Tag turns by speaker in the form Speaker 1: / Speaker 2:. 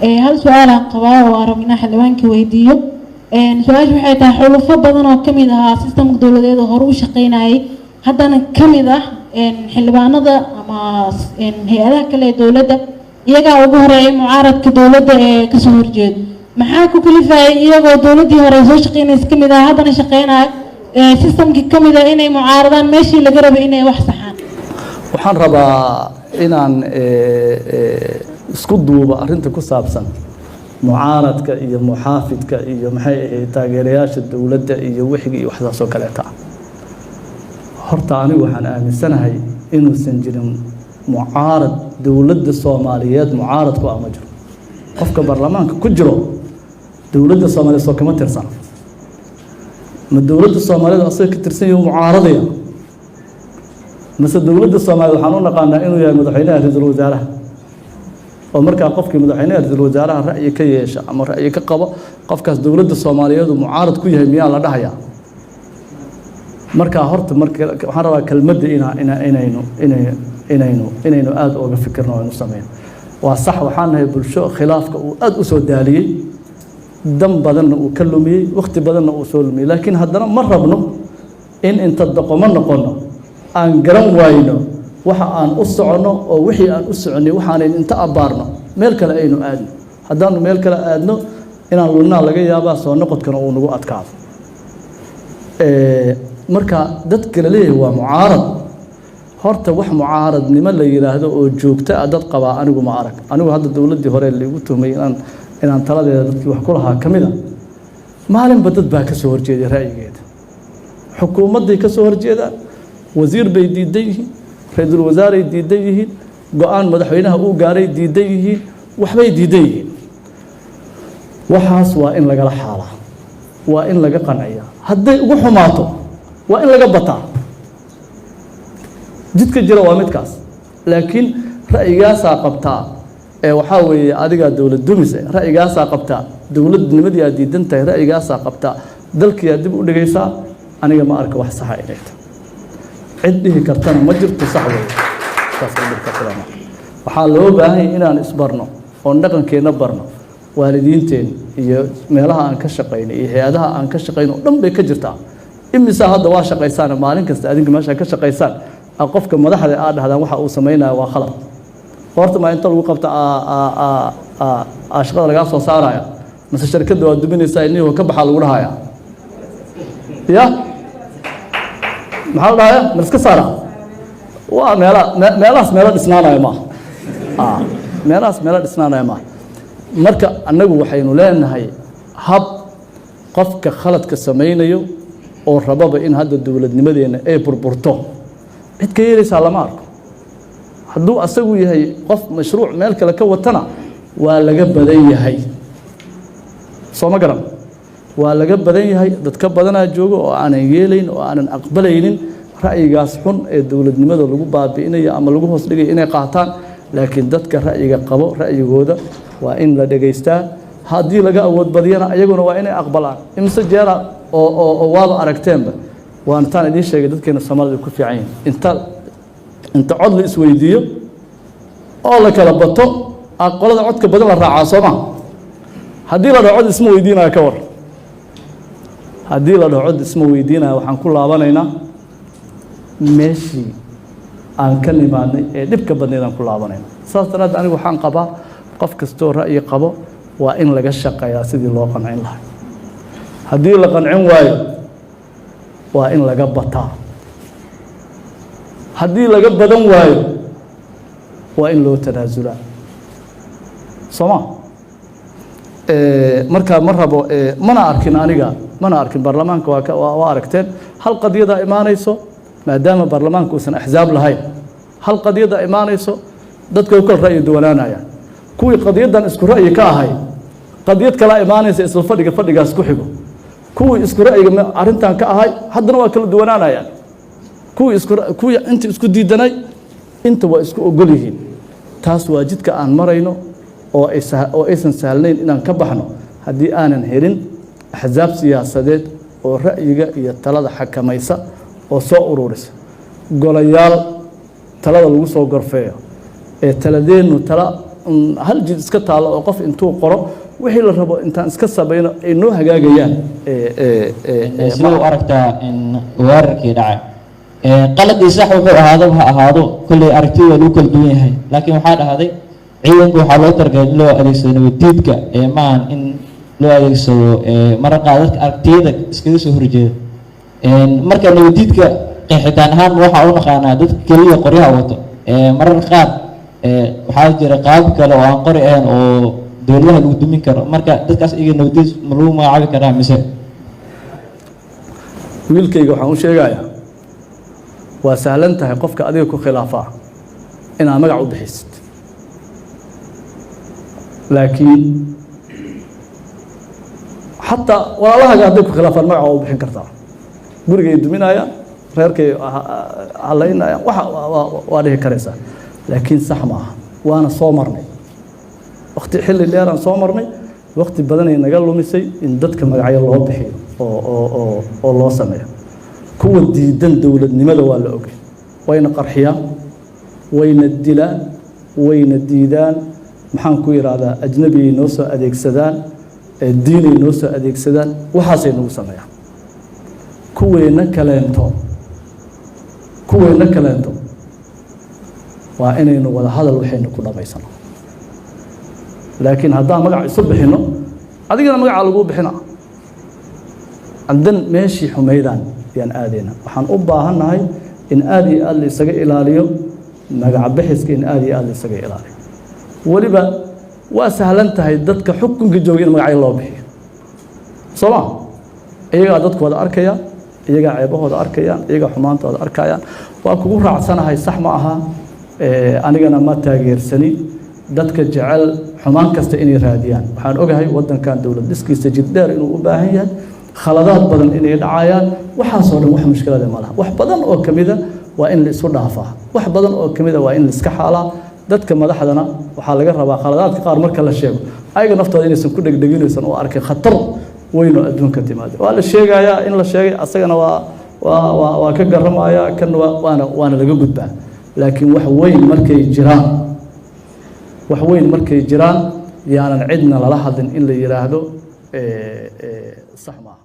Speaker 1: hal su'aal aan qabaa oo aan rabnaa xildhibaanka weydiiyo su-aashu waxay tahay xulufo badan oo ka mid ahaa sistamka dowladeed oo hore u shaqeynayay haddana ka mid ah xildhibaanada ama hay-adaha kale ee dowladda iyagaa ugu horeeyay mucaaradka dowladda ee kasoo horjeeda maxaa ku kalifayay iyagoo dowladdii hore soo shaqeynaysa ka mid ah haddana shaqeynaya sistamkii ka mid ah inay mucaaradaan meeshii laga rabay inay wax saxaan
Speaker 2: waxaan rabaa inaan isku duubo arrinta ku saabsan mucaaradka iyo muxaafidka iyo maxay ahayd taageerayaasha dowladda iyo wixii iyo waxdaas oo kaleeta horta anigu waxaan aaminsanahay inuusan jirin mucaarad dowladda Soomaaliyeed mucaaradku ama jiro qofka baarlamaanka ku jiro dowladda Soomaaliyeed soo kama tirsan ma dowladda Soomaaliyeed asoo ka tirsan yahay mucaaradaya mase dowladda Soomaaliyeed waxaan u naqaanaa inuu yahay madaxweynaha ra'iisul wasaaraha oo markaa qofkii madaxweynaha ra'iisul wasaaraha ra'yi ka yeesha ama ra'yi ka qabo qofkaas dowladda Soomaaliyeed uu mucaarad ku yahay miyaa la dhahayaa marka horta waxaan rabaa kelmadda inaynu aad uga fikirno oo sameeyno waa sax waxaan nahay bulsho khilaafka uu aad u soo daaliyay dam badanna uu ka lumiyay waqti badanna uu soo lumiyay laakiin haddana ma rabno in inta doqomo noqono aan garan waayno waxa aan u socono oo wixii aan u soconay waxaan inta abaarno meel kale aynu aadno haddaanu meel kale aadno inaan lunaa laga yaabaa soo noqodkana uu nagu adkaado marka dadka la leeyahay waa mucaarad horta wax mucaaradnimo la yiraahdo oo joogta dad qaba anigu ma arag anigu hadda dowladdii hore lagu tuhmay inaan taladeeda dadkii wax ku lahaa kamida maalinba dad baa ka soo horjeeday ra'yigeeda xukuumadday ka soo horjeedaan wasiir bay diidan yihiin ra'iisul wasaaray diidan yihiin go'aan madaxweynaha uu gaaray diidan yihiin waxbay diidan yihiin waxaas waa in lagala xaalaa waa in laga qanciyaa hadday ugu xumaato waa in laga bataa jidka jira waa midkaas laakiin ra'yigaasaa qabtaa waxaa weeye adigaa dowlad dumise ra'yigaasaa qabtaa dowladnimadii aad diidan tahay ra'yigaasaa qabtaa dalkii aad dib u dhigaysaa aniga ma arka wax saxa inay tahay cid dhihi kartana ma jirto sax weeye waxaa loo baahan yahay inaan isbarno oon dhaqankeenna barno waalidiinteen iyo meelaha aan ka shaqayno iyo hay-adaha aan ka shaqayno oo dhan bay ka jirtaa imisa hadda waa shaqaysaan maalin kasta adinka meesha ka shaqaysaan qofka madaxda aad dhahdaan waxa uu sameeynayo waa khalad horta ma inta lagu qabta shaqada laga soo saaraya mise shirkadda waa duminaysaa inuu ka baxa lagu dhahayaa ya maxaa la dhahayaa ma iska saara waa meelahaas meelo dhisnaanaya maaha meelahaas meelo dhisnaanaya maaha marka annagu waxaynu leenahay hab qofka khaladka samaynayo oo rababa in hadda dowladnimadeena ay burburto cid ka yeelaysaa lama arko hadduu asagu yahay qof mashruuc meel kale ka watana waa laga badan yahay soo ma garan waa laga badan yahay dadka badanaa jooga oo aanan yeelayn oo aanan aqbalaynin ra'yigaas xun ee dowladnimada lagu baabi'inayo ama lagu hoos dhigayo inay qaataan laakiin dadka ra'yiga qabo ra'yigooda waa in la dhegaystaa haddii laga awood badiyana ayaguna waa inay aqbalaan imse jeera oo waaba aragteenba waan taan idiin sheegay dadkeena Soomaalidu ku fiican yihiin inta cod la isweydiiyo oo la kala bato aqoonada codka badan la raacaa Soomaa haddii la dhaco cod isma weydiinaya ka war haddii la dhaco cod isma weydiinaya waxaan ku laabanaynaa meeshii aan ka nimaadnay ee dhibka badneed aan ku laabanaynaa saas daraadeed anigu waxaan qabaa qof kastoo ra'yi qabo waa in laga shaqeeyaa sidii loo qancin lahaa haddii la qancin waayo waa in laga bataa haddii laga badan waayo waa in loo tanaasulaa sooma marka ma rabo mana arkin aniga mana arkin baarlamaanka waa aragteen hal qadiyada imaanayso maadaama baarlamaanka uusan axzaab lahayn hal qadiyada imaanayso dadka u kala ra'yi duwanaanayaan kuwii qadiyadan isku ra'yi ka ahay qadiyad kala imaanaysa isla fadhigaas ku xigo kuwii isku ra'yiga arintan ka ahay haddana waa kala duwanaanayaan kuwii inta isku diidanay inta waa isku ogol yihiin taas waa jidka aan marayno oo aysan sahlanayn inaan ka baxno haddii aanan helin axzaab siyaasadeed oo ra'yiga iyo talada xakamaysa oo soo ururisa golayaal talada lagu soo gorfeeyo ee taladeenu tala hal jid iska taalo oo qof intuu qoro wixii la rabo intaan iska sabayno ay noo hagaagayaan
Speaker 3: sida u aragtaa in weerarkii dhacay qaladii sax wuxuu ahaado ha ahaado kulley aragtida lagu kala duwan yahay laakiin waxaa dhahday ciidanka waxaa loo targelay in loo adeegsado nabadiidka maahan in loo adeegsado mararka qaar dadka aragtiyada iskaga soo horjeeda marka nabadiidka qeexitaan ahaan waxaa u naqaanaa dadka keliya qoryaha wato mararka qaar waxaa jira qaab kale oo aan qori ahayn oo dowladaha lagu dumin karo marka dadkaas iyaga nabadiid ma lagu magacaabi karaa mise
Speaker 2: wiilkayga waxaan u sheegayaa waa sahlan tahay qofka adiga ku khilaafaa inaad magac u bixisid laakiin xataa walaalahaaga hadday ku khilaafaan magac waa u bixin kartaa gurigay duminayaan reerkay halaynayaan waa dhihi karaysaa laakiin sax ma aha waana soo marnay waqti xilli dheeraan soo marnay waqti badanay naga lumisay in dadka magacyo loo bixiyo oo loo sameeyo kuwa diidan dowladnimada waa la ogay wayna qarxiyaan wayna dilaan wayna diidaan maxaan ku yidhaahdaa ajnabiyay noo soo adeegsadaan diinay noo soo adeegsadaan waxaasay nagu sameeyaan kuweenna kaleento waa inaynu wada hadal waxaynu ku dhammaysano laakiin haddaan magac isu bixinno adigana magacaa laguu bixina andan meeshii xumaydaan yaan aadayna waxaan u baahannahay in aad iyo aad la isaga ilaaliyo magac bixiska in aad iyo aad la isaga ilaaliyo weliba waa sahlan tahay dadka xukunka jooga in magacyo loo bixiyo soo ma iyagaa dadkooda arkaya iyagaa ceebahooda arkayaan iyagaa xumaantooda arkayaan waa kugu raacsanahay sax ma aha anigana ma taageersani dadka jecel xumaan kasta inay raadiyaan waxaan ogahay waddankan dowlad dhiskiisa jid dheer inuu u baahan yahay khaladaad badan inay dhacayaan waxaasoo dhan wax mushkilada ma laha wax badan oo ka mida waa in la isu dhaafaa wax badan oo ka mida waa in la iska xaalaa dadka madaxdana waxaa laga rabaa khaladaadka qaar marka la sheego ayaga naftooda inaysan ku dhegdheginaysan oo arkay khatar weynoo adduunka timaada waa la sheegayaa in la sheegay asagana waa ka garamaya kan waana laga gudbaa laakiin wax weyn markay jiraan yaanan cidna lala hadlin in la yiraahdo sax maaha